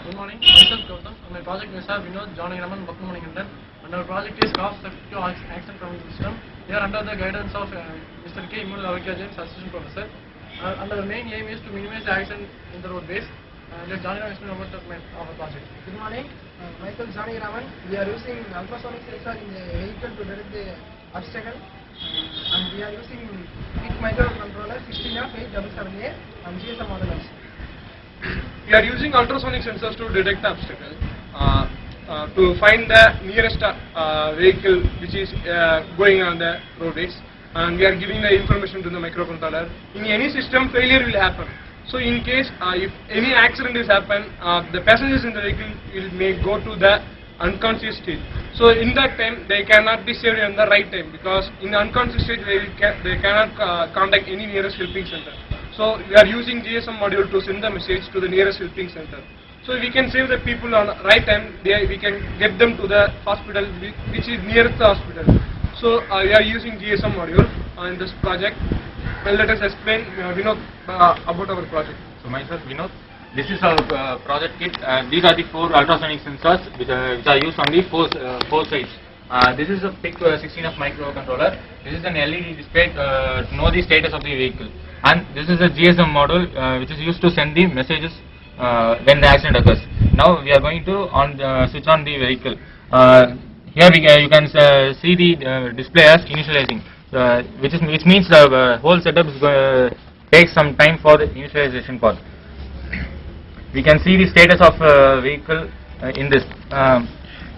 Good morning. Myself Gautam. My project is Vinod Janagiraman Bakkumaningandan, and our project is cost-effective action planning system. We are under the guidance of Mr. K. Imul Aroggya Jain, Assistant Professor. And our main aim is to minimize the accident in the road base. Let Janagiraman explain about our project. Good morning. Myself Janagiraman. We are using ultrasonic sensor in the vehicle to detect the obstacle, and we are using PIC microcontroller 16F877A and GSM modules. We are using ultrasonic sensors to detect the obstacle, to find the nearest vehicle which is going on the roadways, and we are giving the information to the microcontroller. In any system, failure will happen. So in case if any accident is happen, the passengers in the vehicle may go to the unconscious state. So in that time they cannot be saved in the right time, because in the unconscious state they cannot contact any nearest helping center. So we are using GSM module to send the message to the nearest helping center. So we can save the people on the right time. We can get them to the hospital which is nearest the hospital. So we are using GSM module in this project. Well, let us explain Vinod about our project. So myself Vinod. This is our project kit. These are the 4 ultrasonic sensors which are used on the four sides. This is a PIC 16F microcontroller. This is an LED display to know the status of the vehicle. And this is a GSM module which is used to send the messages when the accident occurs. Now we are going to switch on the vehicle. Here you can see the display as initializing, which means the whole setup is going to take some time for the initialization part. We can see the status of vehicle in this.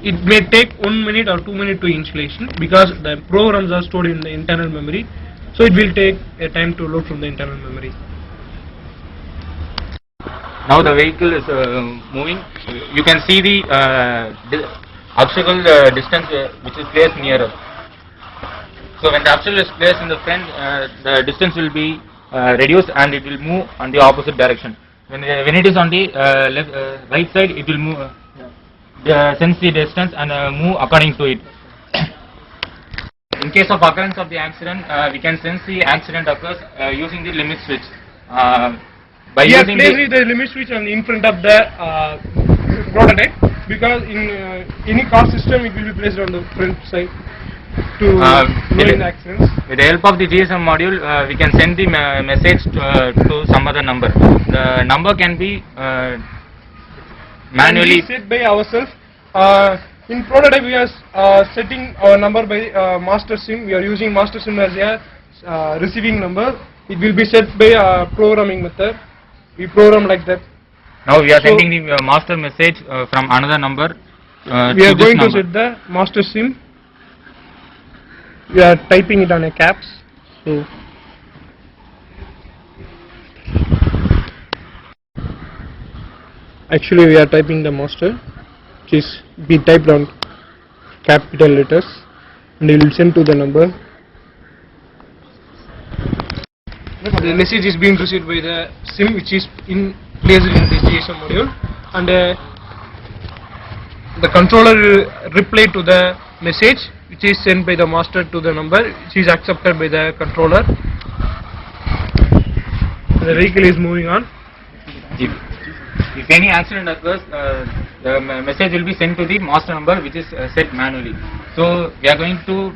It may take 1 minute or 2 minutes to installation, because the programs are stored in the internal memory. So it will take a time to load from the internal memory. Now the vehicle is moving. You can see the obstacle distance which is placed nearer. So when the obstacle is placed in the front, the distance will be reduced and it will move on the opposite direction. When it is on the right side, it will move, sense the distance and move according to it. In case of occurrence of the accident, we can sense the accident occurs using the limit switch. By We are using placing the limit switch in front of the prototype, because in any car system it will be placed on the front side to prevent accidents. With the help of the GSM module, we can send the message to some other number. The number can be manually set by ourselves. In prototype we are setting our number by master SIM. We are using master SIM as a receiving number. It will be set by programming method. We program like that. Now we are sending the master message from another number. We are going to set the master SIM. We are typing it on a caps. So actually we are typing the master, which is be typed on capital letters, and it will send to the number. The message is being received by the SIM, which is placed in this GSM module, and the controller will reply to the message which is sent by the master to the number, which is accepted by the controller. The vehicle is moving on. If any accident occurs, the message will be sent to the master number, which is set manually. So we are going to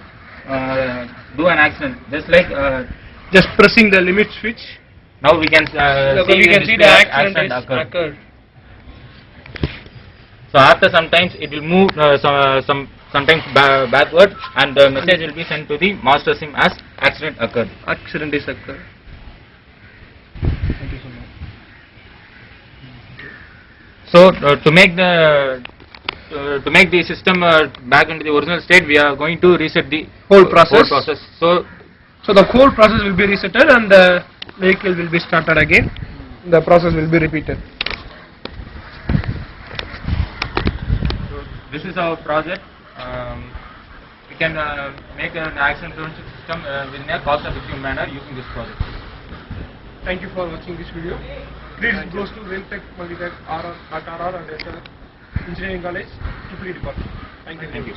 do an accident, just like just pressing the limit switch. now we can see the accident occurred. So after sometimes it will move sometimes backward, and the message will be sent to the master SIM as accident occurred. Accident is occurred. Thank you so much. So to make the system back into the original state, we are going to reset the whole process. So the whole process will be resetted and the vehicle will be started again. The process will be repeated. So this is our project. We can make an accident prevention system within a cost-effective manner using this project. Thank you for watching this video. Please go to Railtech Multitech RR and SL Engineering College, EEE department. Thank you. Thank you.